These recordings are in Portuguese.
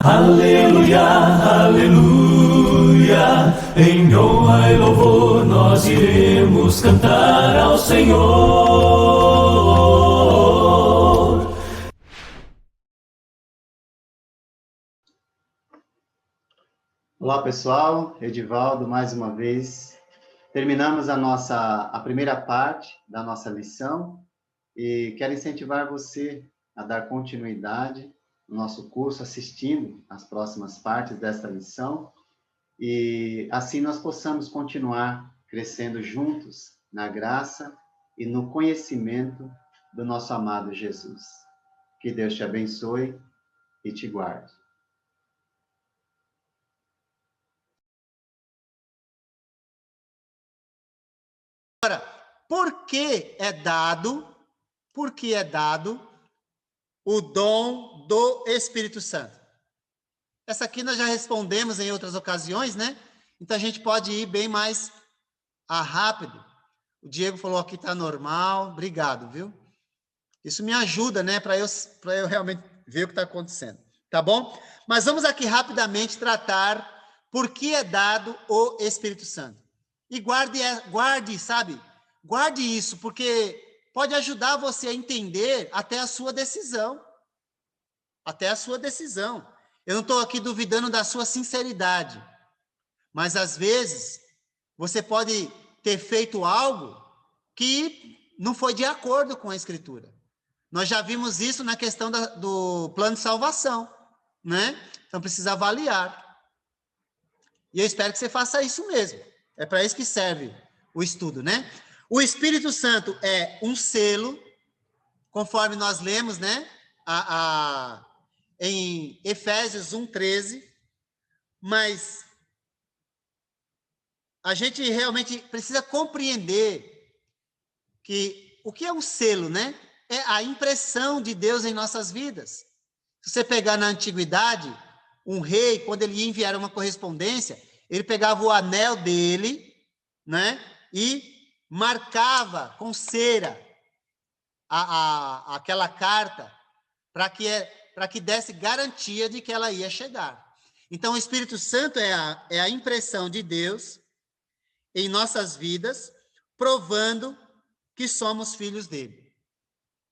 Aleluia, aleluia, em honra e louvor nós iremos cantar ao Senhor. Olá pessoal, Edivaldo mais uma vez. Terminamos a primeira parte da nossa lição e quero incentivar você a dar continuidade no nosso curso, assistindo as próximas partes desta lição, e assim nós possamos continuar crescendo juntos na graça e no conhecimento do nosso amado Jesus. Que Deus te abençoe e te guarde. Agora, por que é dado o dom do Espírito Santo? Essa aqui nós já respondemos em outras ocasiões, né? Então a gente pode ir bem mais rápido. O Diego falou aqui está normal, obrigado, viu? Isso me ajuda, né? Para eu realmente ver o que está acontecendo, tá bom? Mas vamos aqui rapidamente tratar por que é dado o Espírito Santo. E guarde, sabe? Guarde isso, porque pode ajudar você a entender até a sua decisão. Até a sua decisão. Eu não estou aqui duvidando da sua sinceridade, mas às vezes você pode ter feito algo que não foi de acordo com a Escritura. Nós já vimos isso na questão do plano de salvação, né? Então precisa avaliar. E eu espero que você faça isso mesmo. É para isso que serve o estudo, né? O Espírito Santo é um selo, conforme nós lemos, né? Em Efésios 1:13, mas a gente realmente precisa compreender que o que é um selo, né? É a impressão de Deus em nossas vidas. Se você pegar na antiguidade, um rei, quando ele ia enviar uma correspondência, ele pegava o anel dele, né? E marcava com cera aquela carta para que desse garantia de que ela ia chegar. Então, o Espírito Santo é a impressão de Deus em nossas vidas, provando que somos filhos dele.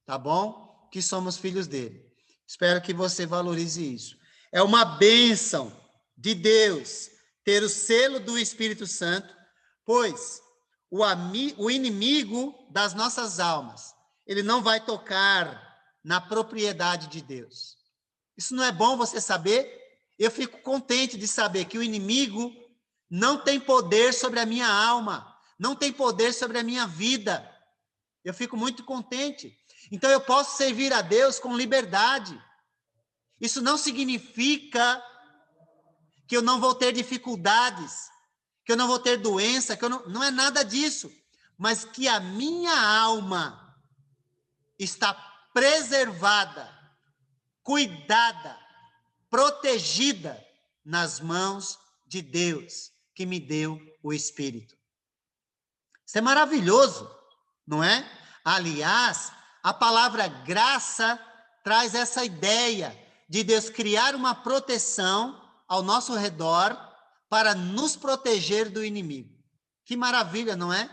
Tá bom? Que somos filhos dele. Espero que você valorize isso. É uma bênção de Deus ter o selo do Espírito Santo, pois o inimigo das nossas almas, ele não vai tocar na propriedade de Deus. Isso não é bom você saber? Eu fico contente de saber que o inimigo não tem poder sobre a minha alma, não tem poder sobre a minha vida. Eu fico muito contente. Então eu posso servir a Deus com liberdade. Isso não significa que eu não vou ter dificuldades, que eu não vou ter doença, que eu não é nada disso, mas que a minha alma está preservada, cuidada, protegida nas mãos de Deus, que me deu o Espírito. Isso é maravilhoso, não é? Aliás, a palavra graça traz essa ideia de Deus criar uma proteção ao nosso redor para nos proteger do inimigo. Que maravilha, não é?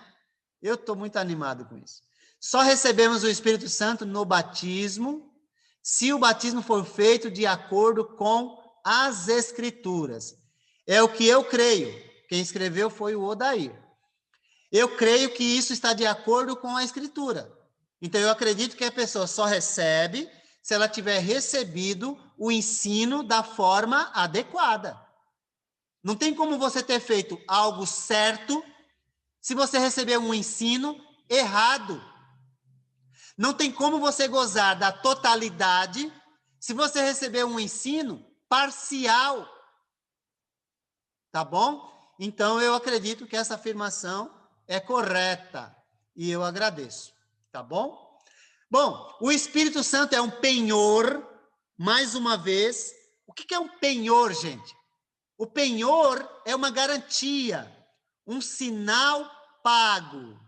Eu estou muito animado com isso. Só recebemos o Espírito Santo no batismo, se o batismo for feito de acordo com as Escrituras. É o que eu creio. Quem escreveu foi o Odair. Eu creio que isso está de acordo com a Escritura. Então, eu acredito que a pessoa só recebe se ela tiver recebido o ensino da forma adequada. Não tem como você ter feito algo certo se você receber um ensino errado. Não tem como você gozar da totalidade se você receber um ensino parcial. Tá bom? Então, eu acredito que essa afirmação é correta e eu agradeço. Tá bom? Bom, o Espírito Santo é um penhor, mais uma vez. O que é um penhor, gente? O penhor é uma garantia, um sinal pago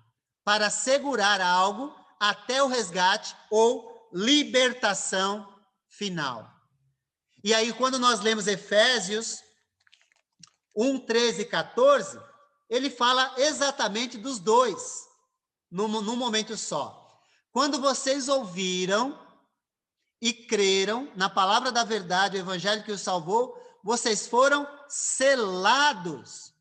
para segurar algo até o resgate ou libertação final. E aí, quando nós lemos Efésios 1, 13 e 14, ele fala exatamente dos dois, num momento só. Quando vocês ouviram e creram na palavra da verdade, o evangelho que os salvou, vocês foram selados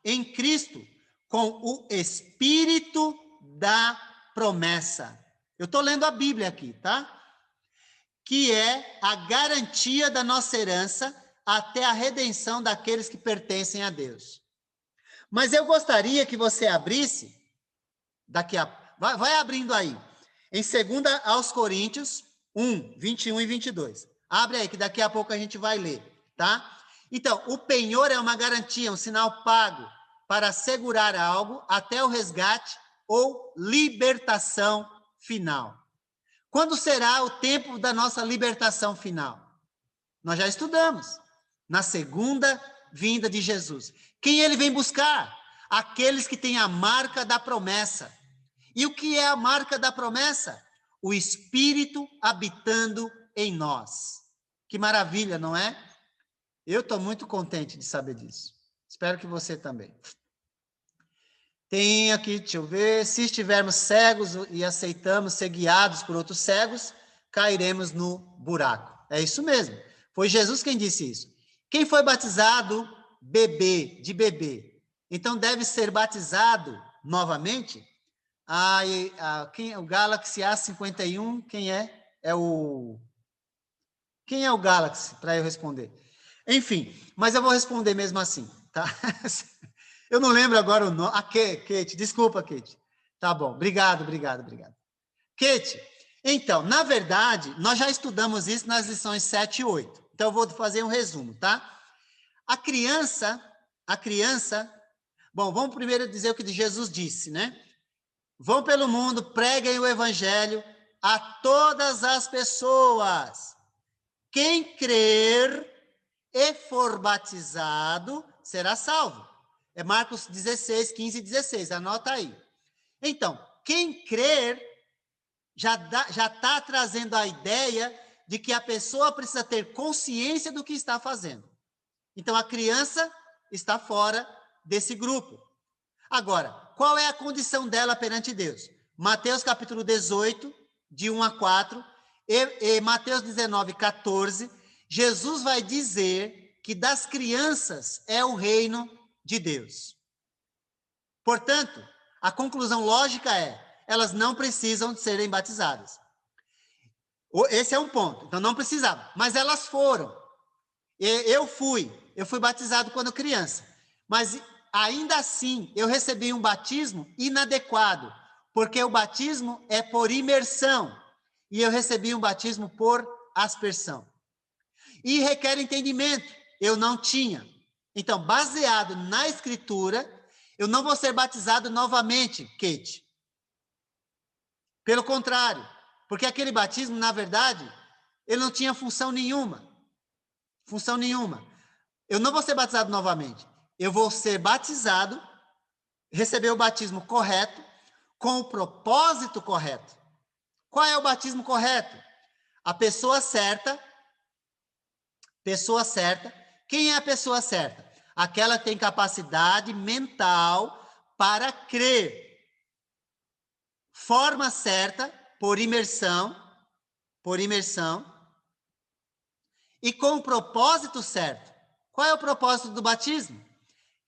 em Cristo com o Espírito da promessa. Eu estou lendo a Bíblia aqui, tá? Que é a garantia da nossa herança até a redenção daqueles que pertencem a Deus. Mas eu gostaria que você abrisse, vai abrindo aí, em 2 aos Coríntios 1, 21 e 22. Abre aí, que daqui a pouco a gente vai ler, tá? Então, o penhor é uma garantia, um sinal pago para assegurar algo até o resgate ou libertação final. Quando será o tempo da nossa libertação final? Nós já estudamos. Na segunda vinda de Jesus. Quem ele vem buscar? Aqueles que têm a marca da promessa. E o que é a marca da promessa? O Espírito habitando em nós. Que maravilha, não é? Eu estou muito contente de saber disso. Espero que você também. Tem aqui, deixa eu ver, se estivermos cegos e aceitamos ser guiados por outros cegos, cairemos no buraco. É isso mesmo. Foi Jesus quem disse isso. Quem foi batizado de bebê, então deve ser batizado novamente? O Galaxy A51, quem é? Quem é o Galaxy, para eu responder? Enfim, mas eu vou responder mesmo assim, tá? Eu não lembro agora o nome. Kate, desculpa, Kate. Tá bom, obrigado. Kate, então, na verdade, nós já estudamos isso nas lições 7 e 8. Então, eu vou fazer um resumo, tá? A criança, bom, vamos primeiro dizer o que Jesus disse, né? Vão pelo mundo, preguem o evangelho a todas as pessoas. Quem crer e for batizado será salvo. É Marcos 16, 15 e 16, anota aí. Então, quem crer já está trazendo a ideia de que a pessoa precisa ter consciência do que está fazendo. Então, a criança está fora desse grupo. Agora, qual é a condição dela perante Deus? Mateus capítulo 18, de 1 a 4, e Mateus 19, 14, Jesus vai dizer que das crianças é o reino de Deus. Portanto, a conclusão lógica é, elas não precisam de serem batizadas. Esse é um ponto, então não precisavam, mas elas foram. Eu fui batizado quando criança, mas ainda assim eu recebi um batismo inadequado, porque o batismo é por imersão, e eu recebi um batismo por aspersão. E requer entendimento, eu não tinha. Então, baseado na Escritura, eu não vou ser batizado novamente, Kate. Pelo contrário, porque aquele batismo, na verdade, ele não tinha função nenhuma. Eu não vou ser batizado novamente. Eu vou ser batizado, receber o batismo correto, com o propósito correto. Qual é o batismo correto? A pessoa certa. Quem é a pessoa certa? Aquela que tem capacidade mental para crer. Forma certa, por imersão, e com o propósito certo. Qual é o propósito do batismo?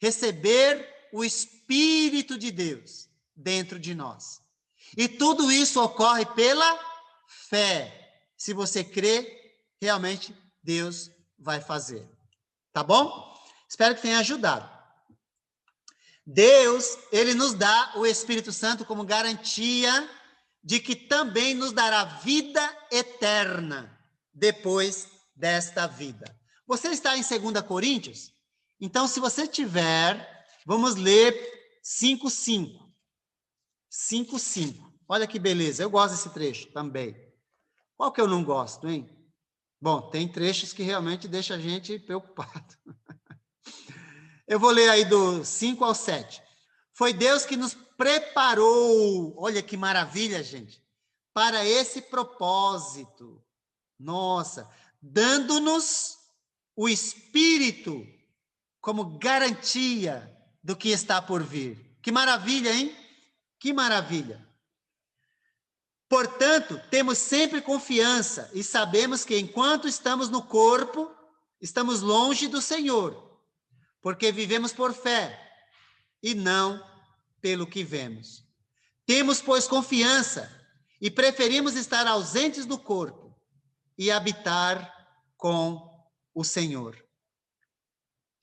Receber o Espírito de Deus dentro de nós. E tudo isso ocorre pela fé. Se você crê, realmente Deus vai fazer. Tá bom? Espero que tenha ajudado. Deus, ele nos dá o Espírito Santo como garantia de que também nos dará vida eterna depois desta vida. Você está em 2 Coríntios? Então, se você tiver, vamos ler 5:5. 5:5. Olha que beleza, eu gosto desse trecho também. Qual que eu não gosto, hein? Bom, tem trechos que realmente deixam a gente preocupado. Eu vou ler aí do 5 ao 7. Foi Deus que nos preparou, olha que maravilha, gente, para esse propósito. Nossa, dando-nos o Espírito como garantia do que está por vir. Que maravilha, hein? Que maravilha. Portanto, temos sempre confiança e sabemos que enquanto estamos no corpo, estamos longe do Senhor, porque vivemos por fé e não pelo que vemos. Temos, pois, confiança e preferimos estar ausentes do corpo e habitar com o Senhor.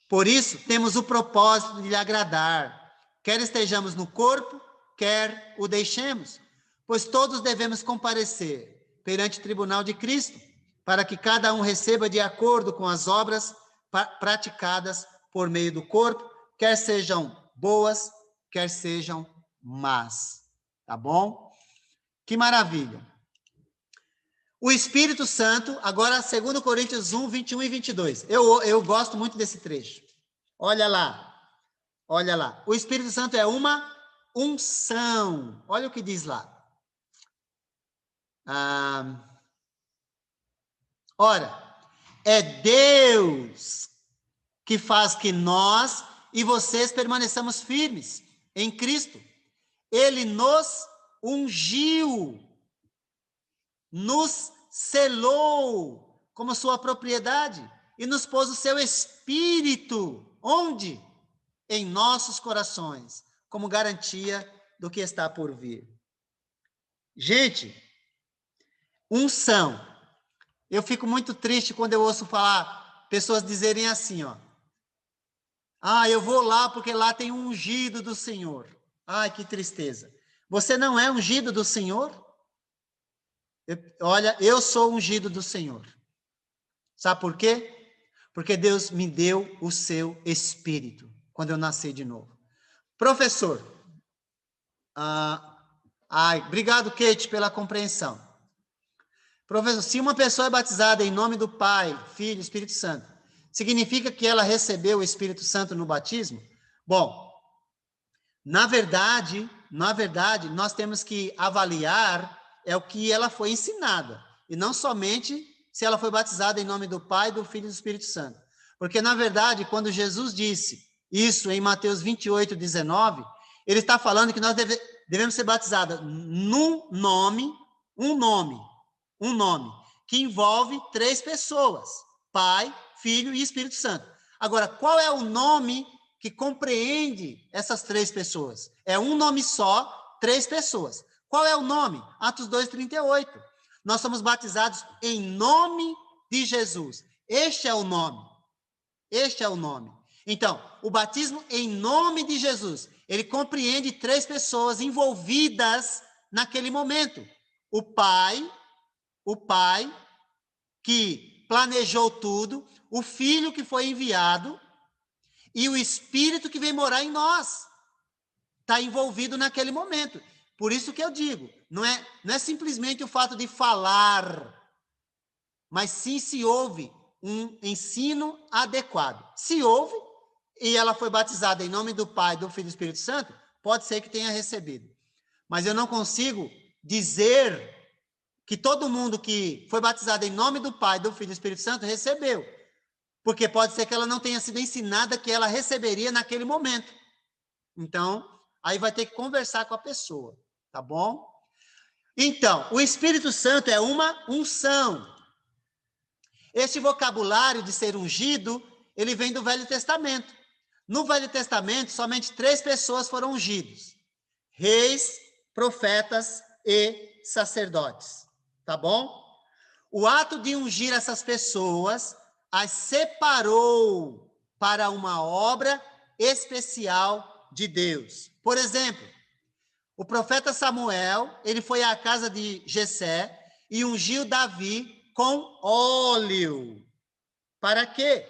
Por isso, temos o propósito de lhe agradar, quer estejamos no corpo, quer o deixemos, pois todos devemos comparecer perante o tribunal de Cristo, para que cada um receba de acordo com as obras praticadas por meio do corpo, quer sejam boas, quer sejam más. Tá bom? Que maravilha. O Espírito Santo, agora 2 Coríntios 1, 21 e 22. Eu gosto muito desse trecho. Olha lá. Olha lá. O Espírito Santo é uma unção. Olha o que diz lá. Ora, é Deus que faz que nós e vocês permaneçamos firmes em Cristo. Ele nos ungiu, nos selou como sua propriedade e nos pôs o seu Espírito, onde? Em nossos corações, como garantia do que está por vir. Gente, unção. Eu fico muito triste quando eu ouço falar, pessoas dizerem assim, ó. Eu vou lá porque lá tem um ungido do Senhor. Ai, que tristeza. Você não é ungido do Senhor? Olha, eu sou ungido do Senhor. Sabe por quê? Porque Deus me deu o seu Espírito quando eu nasci de novo. Professor, obrigado, Kate, pela compreensão. Professor, se uma pessoa é batizada em nome do Pai, Filho e Espírito Santo, significa que ela recebeu o Espírito Santo no batismo? Bom, na verdade, nós temos que avaliar o que ela foi ensinada, e não somente se ela foi batizada em nome do Pai, do Filho e do Espírito Santo. Porque, na verdade, quando Jesus disse isso em Mateus 28, 19, ele está falando que nós devemos ser batizados num nome, um nome, que envolve 3 pessoas, Pai, Filho e Espírito Santo. Agora, qual é o nome que compreende essas 3 pessoas? É um nome só, 3 pessoas. Qual é o nome? Atos 2:38. Nós somos batizados em nome de Jesus. Este é o nome. Este é o nome. Então, o batismo em nome de Jesus, ele compreende 3 pessoas envolvidas naquele momento. O Pai que planejou tudo, o Filho que foi enviado e o Espírito que vem morar em nós. Está envolvido naquele momento. Por isso que eu digo, não é simplesmente o fato de falar, mas sim se houve um ensino adequado. Se houve, e ela foi batizada em nome do Pai, do Filho e do Espírito Santo, pode ser que tenha recebido. Mas eu não consigo dizer que todo mundo que foi batizado em nome do Pai, do Filho e do Espírito Santo recebeu. Porque pode ser que ela não tenha sido ensinada que ela receberia naquele momento. Então, aí vai ter que conversar com a pessoa, tá bom? Então, o Espírito Santo é uma unção. Este vocabulário de ser ungido, ele vem do Velho Testamento. No Velho Testamento, somente 3 pessoas foram ungidos: reis, profetas e sacerdotes. Tá bom? O ato de ungir essas pessoas as separou para uma obra especial de Deus. Por exemplo, o profeta Samuel, ele foi à casa de Jessé e ungiu Davi com óleo. Para quê?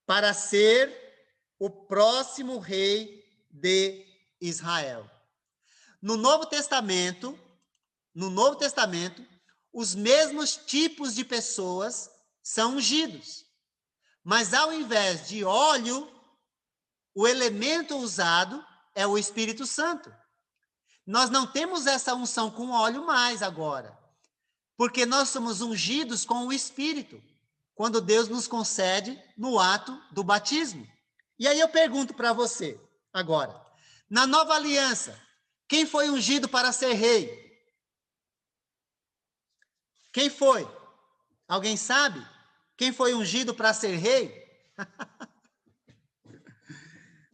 Para ser o próximo rei de Israel. No Novo Testamento, os mesmos tipos de pessoas são ungidos. Mas ao invés de óleo, o elemento usado é o Espírito Santo. Nós não temos essa unção com óleo mais agora. Porque nós somos ungidos com o Espírito, quando Deus nos concede no ato do batismo. E aí eu pergunto para você, agora, na nova aliança, quem foi ungido para ser rei? Quem foi? Alguém sabe? Quem foi ungido para ser rei?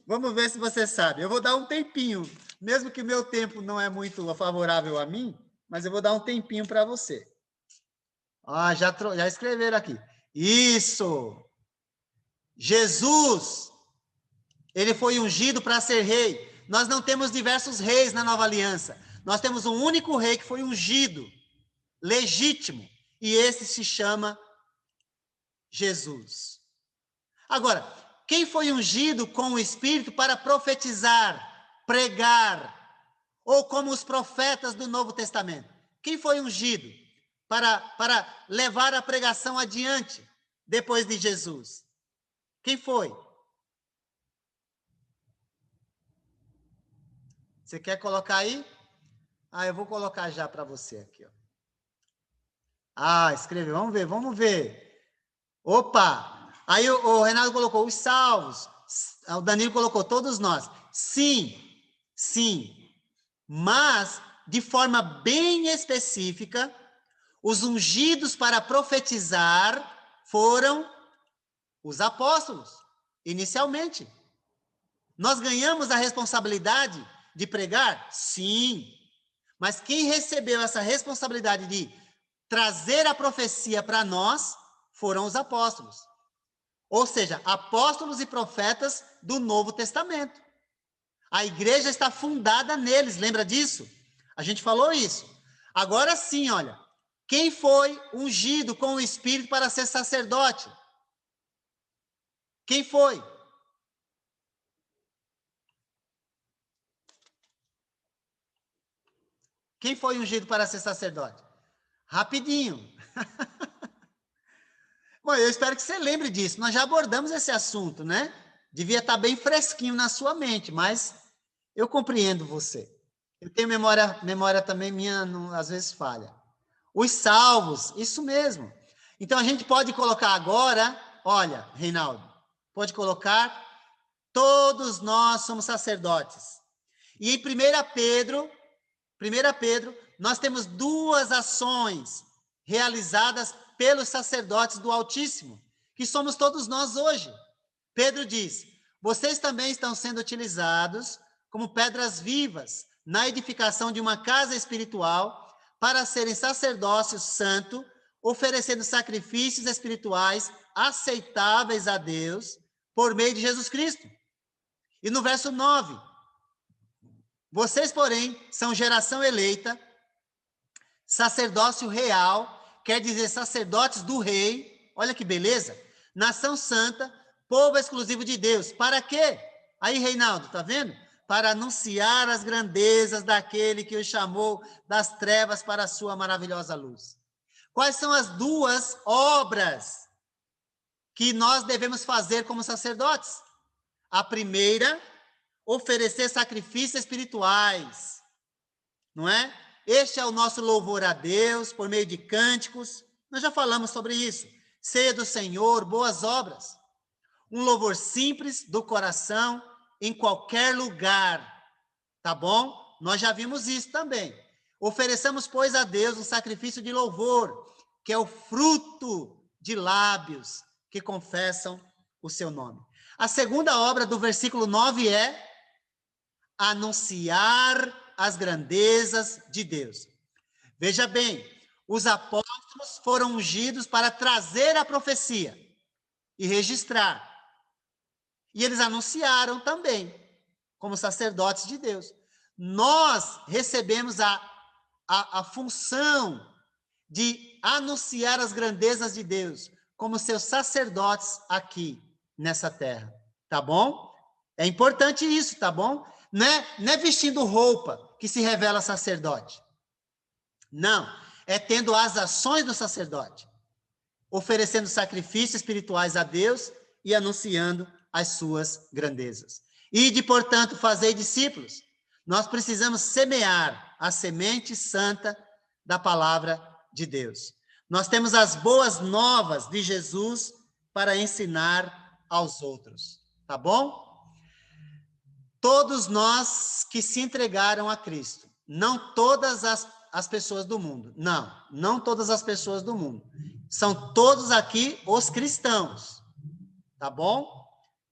Vamos ver se você sabe. Eu vou dar um tempinho, mesmo que meu tempo não é muito favorável a mim, mas eu vou dar um tempinho para você. Ah, já escreveram aqui. Isso! Jesus, ele foi ungido para ser rei. Nós não temos diversos reis na nova aliança. Nós temos um único rei que foi ungido, legítimo, e esse se chama Jesus. Agora, quem foi ungido com o Espírito para profetizar, pregar, ou como os profetas do Novo Testamento? Quem foi ungido para levar a pregação adiante depois de Jesus? Quem foi? Você quer colocar aí? Ah, eu vou colocar já para você aqui, ó. Ah, escreveu. Vamos ver. Opa! Aí o Renato colocou os salvos. O Danilo colocou todos nós. Sim, sim. Mas, de forma bem específica, os ungidos para profetizar foram os apóstolos, inicialmente. Nós ganhamos a responsabilidade de pregar? Sim. Mas quem recebeu essa responsabilidade de trazer a profecia para nós foram os apóstolos. Ou seja, apóstolos e profetas do Novo Testamento. A igreja está fundada neles, lembra disso? A gente falou isso. Agora sim, olha, quem foi ungido com o Espírito para ser sacerdote? Quem foi? Quem foi ungido para ser sacerdote? Rapidinho. Bom, eu espero que você lembre disso. Nós já abordamos esse assunto, né? Devia estar bem fresquinho na sua mente, mas eu compreendo você. Eu tenho memória também minha, às vezes falha. Os salvos, isso mesmo. Então a gente pode colocar agora, olha, Reinaldo, pode colocar, todos nós somos sacerdotes. E em 1 Pedro, nós temos duas ações realizadas pelos sacerdotes do Altíssimo, que somos todos nós hoje. Pedro diz: vocês também estão sendo utilizados como pedras vivas na edificação de uma casa espiritual para serem sacerdócio santo, oferecendo sacrifícios espirituais aceitáveis a Deus por meio de Jesus Cristo. E no verso 9, vocês, porém, são geração eleita, sacerdócio real, quer dizer sacerdotes do rei, olha que beleza, nação santa, povo exclusivo de Deus. Para quê? Aí, Reinaldo, tá vendo? Para anunciar as grandezas daquele que os chamou das trevas para a sua maravilhosa luz. Quais são as duas obras que nós devemos fazer como sacerdotes? A primeira, oferecer sacrifícios espirituais, não é? Este é o nosso louvor a Deus, por meio de cânticos. Nós já falamos sobre isso. Ceia do Senhor, boas obras. Um louvor simples do coração, em qualquer lugar. Tá bom? Nós já vimos isso também. Ofereçamos, pois, a Deus um sacrifício de louvor, que é o fruto de lábios que confessam o seu nome. A segunda obra do versículo 9 é anunciar as grandezas de Deus. Veja bem, os apóstolos foram ungidos para trazer a profecia e registrar. E eles anunciaram também, como sacerdotes de Deus. Nós recebemos a função de anunciar as grandezas de Deus, como seus sacerdotes aqui nessa terra. Tá bom? É importante isso, tá bom? Não é vestindo roupa que se revela sacerdote. Não, é tendo as ações do sacerdote, oferecendo sacrifícios espirituais a Deus e anunciando as suas grandezas. Ide, portanto, fazei discípulos. Nós precisamos semear a semente santa da palavra de Deus. Nós temos as boas novas de Jesus para ensinar aos outros, tá bom? Todos nós que se entregaram a Cristo, não todas as pessoas do mundo, não todas as pessoas do mundo, são todos aqui os cristãos, tá bom?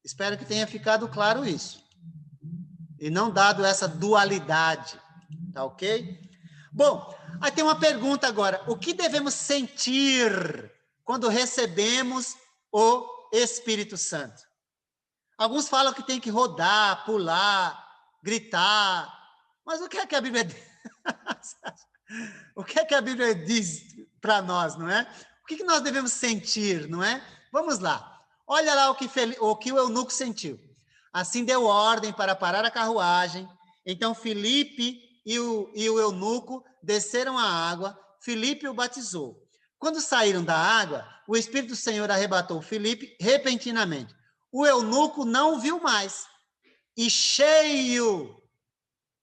Espero que tenha ficado claro isso, e não dado essa dualidade, tá ok? Bom, aí tem uma pergunta agora, o que devemos sentir quando recebemos o Espírito Santo? Alguns falam que tem que rodar, pular, gritar. Mas o que é que a Bíblia diz? O que é que a Bíblia diz para nós, não é? O que nós devemos sentir, não é? Vamos lá. Olha lá o que o eunuco sentiu. Assim deu ordem para parar a carruagem. Então Filipe e o eunuco desceram à água. Filipe o batizou. Quando saíram da água, o Espírito do Senhor arrebatou Filipe repentinamente. O eunuco não o viu mais e, cheio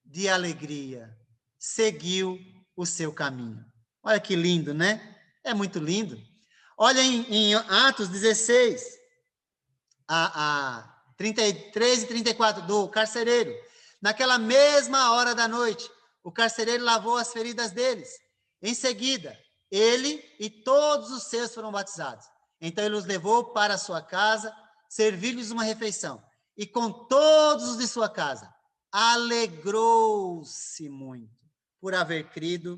de alegria, seguiu o seu caminho. Olha que lindo, né? É muito lindo. Olha em Atos 16, a 33 e 34, do carcereiro. Naquela mesma hora da noite, o carcereiro lavou as feridas deles. Em seguida, ele e todos os seus foram batizados. Então ele os levou para a sua casa, serviu-lhes uma refeição, e com todos os de sua casa, alegrou-se muito por haver crido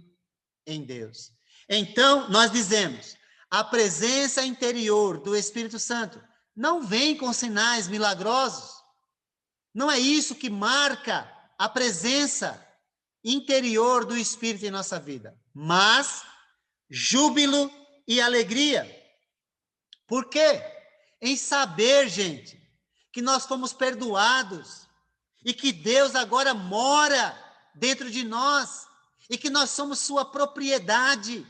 em Deus. Então, nós dizemos, a presença interior do Espírito Santo não vem com sinais milagrosos, não é isso que marca a presença interior do Espírito em nossa vida, mas júbilo e alegria. Por quê? Em saber, gente, que nós fomos perdoados e que Deus agora mora dentro de nós e que nós somos sua propriedade.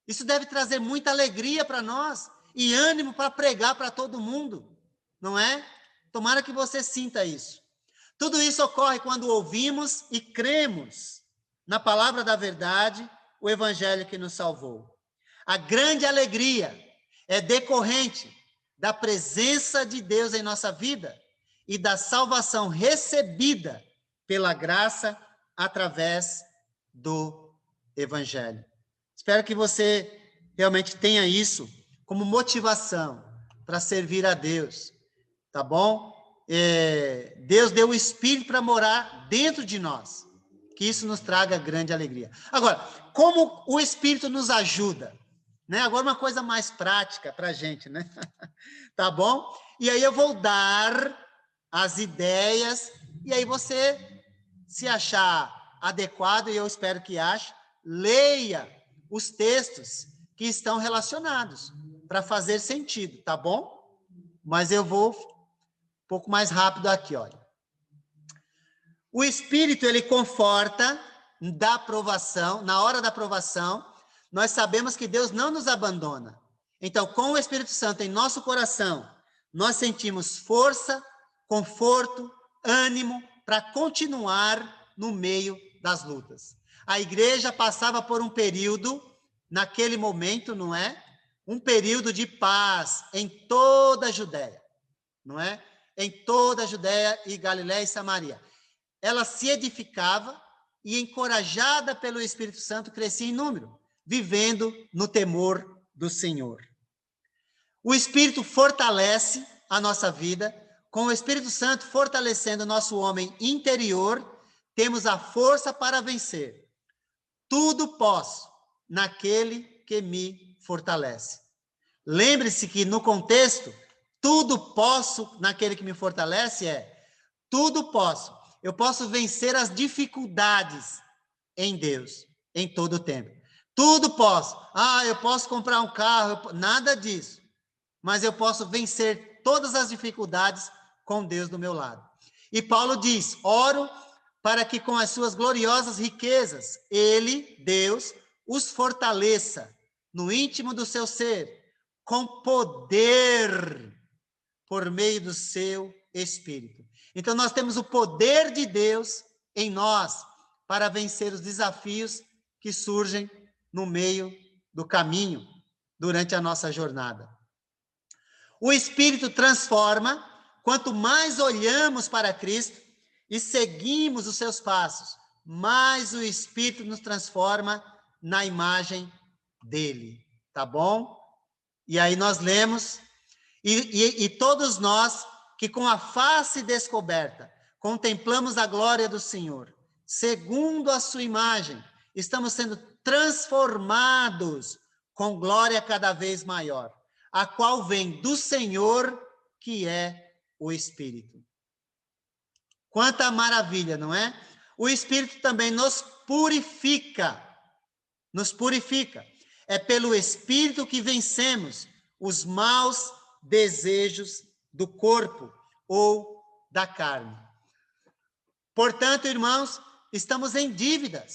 Isso deve trazer muita alegria para nós e ânimo para pregar para todo mundo, não é? Tomara que você sinta isso. Tudo isso ocorre quando ouvimos e cremos na palavra da verdade, o evangelho que nos salvou. A grande alegria é decorrente da presença de Deus em nossa vida e da salvação recebida pela graça através do Evangelho. Espero que você realmente tenha isso como motivação para servir a Deus, tá bom? Deus deu o Espírito para morar dentro de nós, que isso nos traga grande alegria. Agora, como o Espírito nos ajuda? Né? Agora uma coisa mais prática para a gente, né? Tá bom? E aí eu vou dar as ideias, e aí você, se achar adequado, e eu espero que ache, leia os textos que estão relacionados, para fazer sentido, tá bom? Mas eu vou um pouco mais rápido aqui, olha. O Espírito, ele conforta da provação, na hora da provação. Nós sabemos que Deus não nos abandona. Então, com o Espírito Santo em nosso coração, nós sentimos força, conforto, ânimo para continuar no meio das lutas. A igreja passava por um período, naquele momento, não é? Um período de paz em toda a Judéia, não é? Em toda a Judéia e Galiléia e Samaria. Ela se edificava e, encorajada pelo Espírito Santo, crescia em número, vivendo no temor do Senhor. O Espírito fortalece a nossa vida. Com o Espírito Santo fortalecendo o nosso homem interior, temos a força para vencer. Tudo posso naquele que me fortalece. Lembre-se que no contexto, tudo posso naquele que me fortalece tudo posso. Eu posso vencer as dificuldades em Deus, em todo o tempo. Tudo posso. Eu posso comprar um carro, nada disso. Mas eu posso vencer todas as dificuldades com Deus do meu lado. E Paulo diz, oro para que com as suas gloriosas riquezas, ele, Deus, os fortaleça no íntimo do seu ser, com poder, por meio do seu Espírito. Então, nós temos o poder de Deus em nós para vencer os desafios que surgem no meio do caminho, durante a nossa jornada. O Espírito transforma, quanto mais olhamos para Cristo e seguimos os seus passos, mais o Espírito nos transforma na imagem dele, tá bom? E aí nós lemos, e todos nós que com a face descoberta contemplamos a glória do Senhor, segundo a sua imagem, estamos sendo transformados com glória cada vez maior, a qual vem do Senhor, que é o Espírito. Quanta maravilha, não é? O Espírito também nos purifica. É pelo Espírito que vencemos os maus desejos do corpo ou da carne. Portanto, irmãos, estamos em dívida,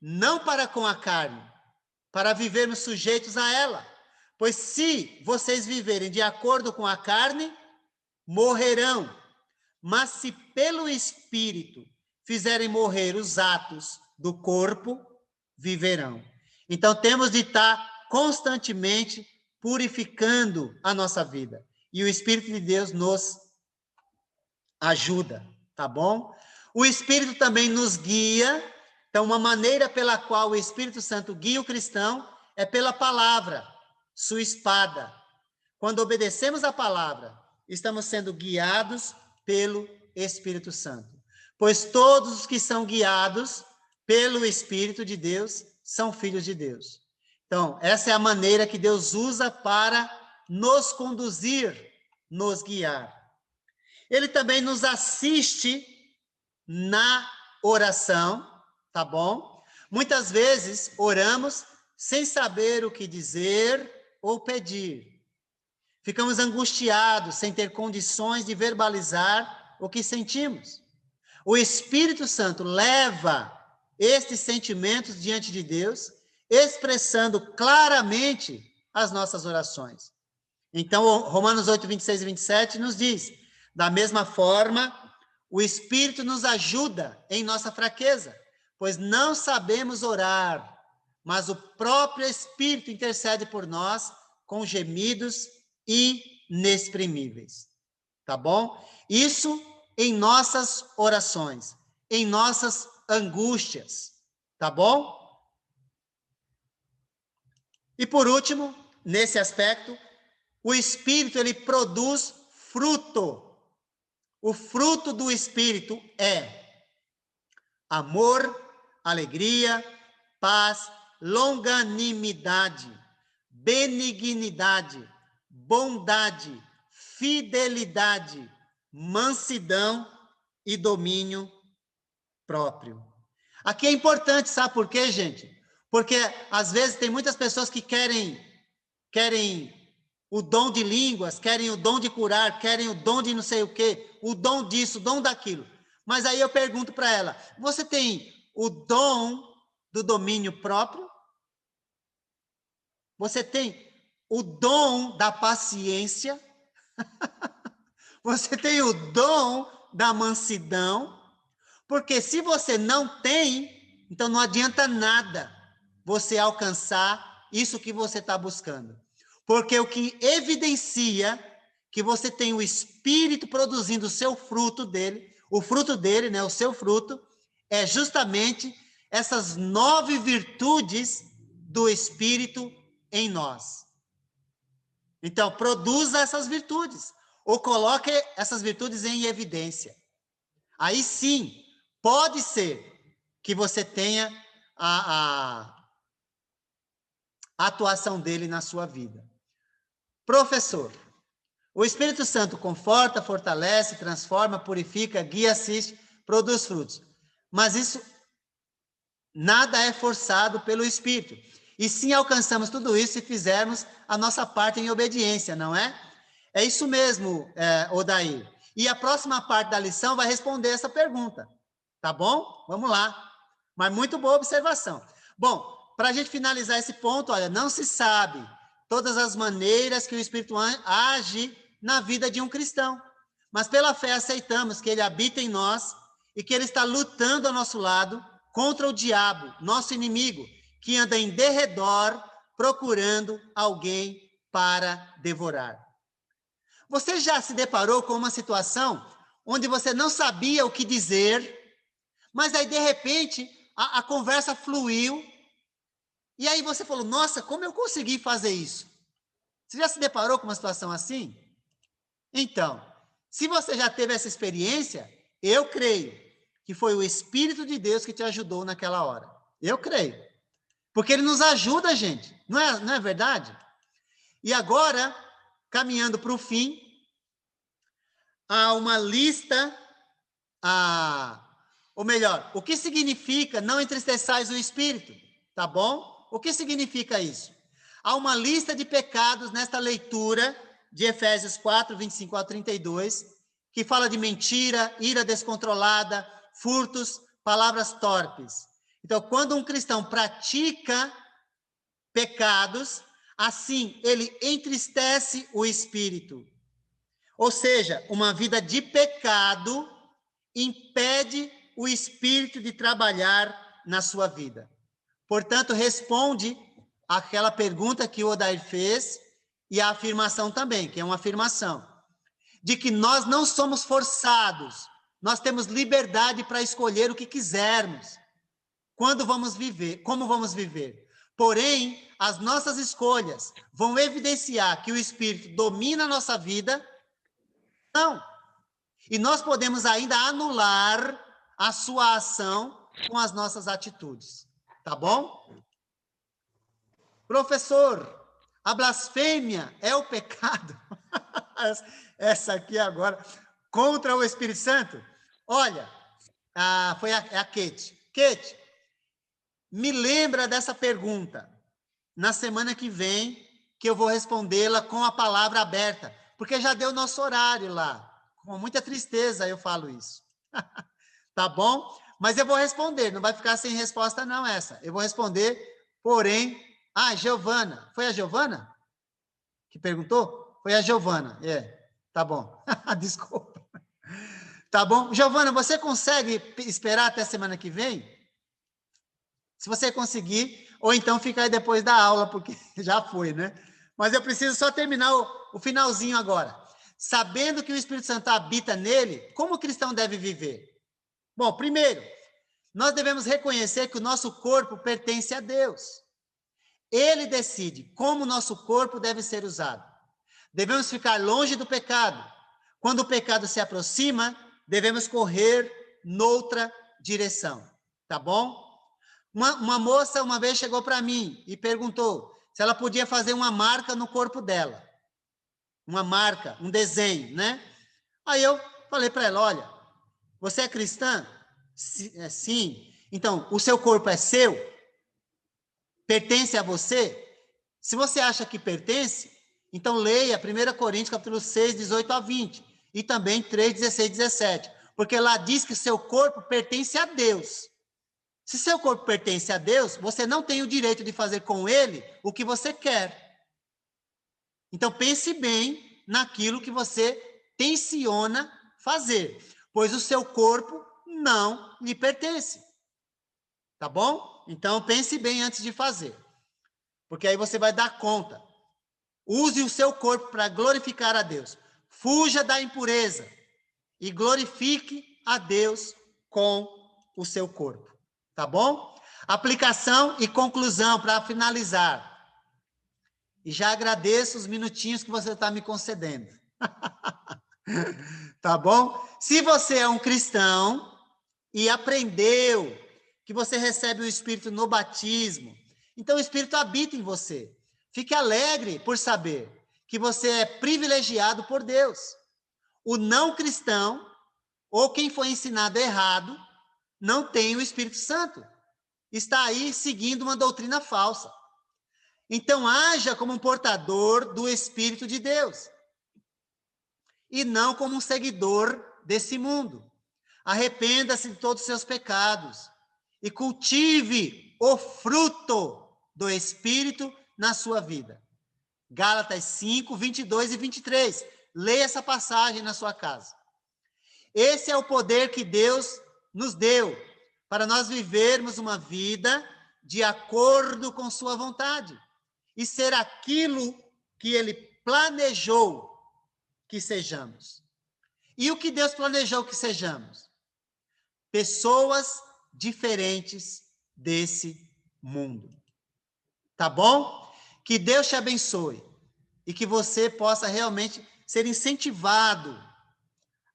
não para com a carne, para vivermos sujeitos a ela. Pois se vocês viverem de acordo com a carne, morrerão. Mas se pelo Espírito fizerem morrer os atos do corpo, viverão. Então temos de estar constantemente purificando a nossa vida. E o Espírito de Deus nos ajuda, tá bom? O Espírito também nos guia. Então, uma maneira pela qual o Espírito Santo guia o cristão é pela palavra, sua espada. Quando obedecemos a palavra, estamos sendo guiados pelo Espírito Santo. Pois todos os que são guiados pelo Espírito de Deus são filhos de Deus. Então, essa é a maneira que Deus usa para nos conduzir, nos guiar. Ele também nos assiste na oração, tá bom? Muitas vezes oramos sem saber o que dizer ou pedir. Ficamos angustiados, sem ter condições de verbalizar o que sentimos. O Espírito Santo leva estes sentimentos diante de Deus, expressando claramente as nossas orações. Então, Romanos 8, 26 e 27 nos diz, da mesma forma, o Espírito nos ajuda em nossa fraqueza, pois não sabemos orar, mas o próprio Espírito intercede por nós com gemidos inexprimíveis. Tá bom? Isso em nossas orações, em nossas angústias. Tá bom? E por último, nesse aspecto, o Espírito, ele produz fruto. O fruto do Espírito é amor, alegria, paz, longanimidade, benignidade, bondade, fidelidade, mansidão e domínio próprio. Aqui é importante, sabe por quê, gente? Porque às vezes tem muitas pessoas que querem o dom de línguas, querem o dom de curar, querem o dom de não sei o quê, o dom disso, o dom daquilo. Mas aí eu pergunto para ela, você tem o dom do domínio próprio? Você tem o dom da paciência? Você tem o dom da mansidão? Porque se você não tem, então não adianta nada você alcançar isso que você está buscando. Porque o que evidencia que você tem o Espírito produzindo o seu fruto dele, o fruto dele, né, o seu fruto, é justamente essas 9 virtudes do Espírito em nós. Então, produza essas virtudes, ou coloque essas virtudes em evidência. Aí sim, pode ser que você tenha a atuação dele na sua vida. Professor, o Espírito Santo conforta, fortalece, transforma, purifica, guia, assiste, produz frutos. Mas isso, nada é forçado pelo Espírito. E sim alcançamos tudo isso se fizermos a nossa parte em obediência, não é? É isso mesmo, Odair. E a próxima parte da lição vai responder essa pergunta. Tá bom? Vamos lá. Mas muito boa observação. Bom, para a gente finalizar esse ponto, olha, não se sabe todas as maneiras que o Espírito age na vida de um cristão. Mas pela fé aceitamos que ele habita em nós e que ele está lutando ao nosso lado contra o diabo, nosso inimigo, que anda em derredor procurando alguém para devorar. Você já se deparou com uma situação onde você não sabia o que dizer, mas aí, de repente, a conversa fluiu, e aí você falou, nossa, como eu consegui fazer isso? Você já se deparou com uma situação assim? Então, se você já teve essa experiência, eu creio que foi o Espírito de Deus que te ajudou naquela hora. Eu creio. Porque ele nos ajuda, gente. Não é verdade? E agora, caminhando para o fim, há uma lista, ou melhor, o que significa não entristeçais o Espírito? Tá bom? O que significa isso? Há uma lista de pecados nesta leitura de Efésios 4, 25 a 32, que fala de mentira, ira descontrolada, furtos, palavras torpes. Então, quando um cristão pratica pecados, assim ele entristece o Espírito. Ou seja, uma vida de pecado impede o Espírito de trabalhar na sua vida. Portanto, responde àquela pergunta que o Odair fez e a afirmação também, que é uma afirmação, de que nós não somos forçados, nós temos liberdade para escolher o que quisermos, quando vamos viver, como vamos viver. Porém, as nossas escolhas vão evidenciar que o Espírito domina a nossa vida. Não. E nós podemos ainda anular a sua ação com as nossas atitudes. Tá bom? Professor, a blasfêmia é o pecado? Essa aqui agora, contra o Espírito Santo? Olha, foi a Kate. Kate, me lembra dessa pergunta na semana que vem, que eu vou respondê-la com a palavra aberta, porque já deu nosso horário lá. Com muita tristeza eu falo isso. Tá bom? Mas eu vou responder, não vai ficar sem resposta não essa. Eu vou responder, porém... Giovana. Foi a Giovana que perguntou? Foi a Giovana, tá bom. Desculpa. Tá bom? Giovana, você consegue esperar até semana que vem? Se você conseguir, ou então fica aí depois da aula, porque já foi, né? Mas eu preciso só terminar o finalzinho agora. Sabendo que o Espírito Santo habita nele, como o cristão deve viver? Bom, primeiro, nós devemos reconhecer que o nosso corpo pertence a Deus. Ele decide como o nosso corpo deve ser usado. Devemos ficar longe do pecado. Quando o pecado se aproxima, devemos correr noutra direção. Tá bom? Uma moça uma vez chegou para mim e perguntou se ela podia fazer uma marca no corpo dela. Uma marca, um desenho, né? Aí eu falei para ela, olha, você é cristã? Sim. Então, o seu corpo é seu? Pertence a você? Se você acha que pertence, então leia 1 Coríntios capítulo 6, 18 a 20, e também 3, 16, 17, porque lá diz que seu corpo pertence a Deus. Se seu corpo pertence a Deus, você não tem o direito de fazer com ele o que você quer. Então pense bem naquilo que você tenciona fazer, pois o seu corpo não lhe pertence. Tá bom? Então pense bem antes de fazer, porque aí você vai dar conta. Use o seu corpo para glorificar a Deus. Fuja da impureza e glorifique a Deus com o seu corpo. Tá bom? Aplicação e conclusão para finalizar. E já agradeço os minutinhos que você está me concedendo. Tá bom? Se você é um cristão e aprendeu que você recebe o Espírito no batismo, então o Espírito habita em você. Fique alegre por saber que você é privilegiado por Deus. O não cristão, ou quem foi ensinado errado, não tem o Espírito Santo. Está aí seguindo uma doutrina falsa. Então, haja como um portador do Espírito de Deus. E não como um seguidor desse mundo. Arrependa-se de todos os seus pecados. E cultive o fruto do Espírito na sua vida. Gálatas 5, 22 e 23. Leia essa passagem na sua casa. Esse é o poder que Deus nos deu para nós vivermos uma vida de acordo com sua vontade e ser aquilo que ele planejou que sejamos. E o que Deus planejou que sejamos? Pessoas diferentes desse mundo. Tá bom? Que Deus te abençoe e que você possa realmente ser incentivado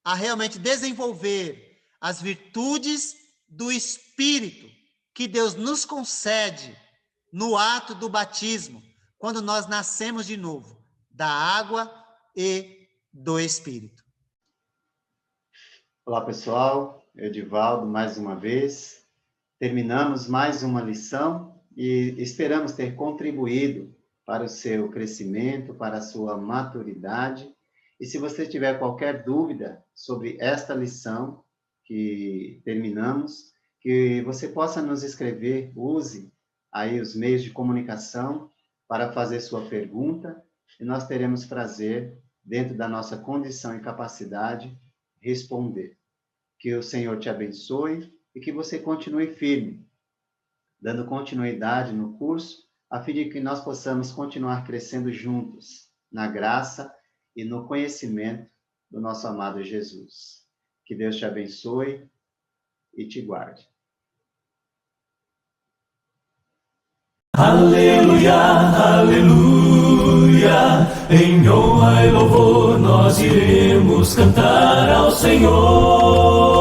a realmente desenvolver as virtudes do Espírito que Deus nos concede no ato do batismo, quando nós nascemos de novo, da água e do Espírito. Olá, pessoal. Edivaldo, mais uma vez. Terminamos mais uma lição e esperamos ter contribuído para o seu crescimento, para a sua maturidade. E se você tiver qualquer dúvida sobre esta lição que terminamos, que você possa nos escrever, use aí os meios de comunicação para fazer sua pergunta, e nós teremos prazer, dentro da nossa condição e capacidade, responder. Que o Senhor te abençoe e que você continue firme, dando continuidade no curso, a fim de que nós possamos continuar crescendo juntos, na graça e no conhecimento do nosso amado Jesus. Que Deus te abençoe e te guarde. Aleluia, aleluia, em honra e louvor nós iremos cantar ao Senhor.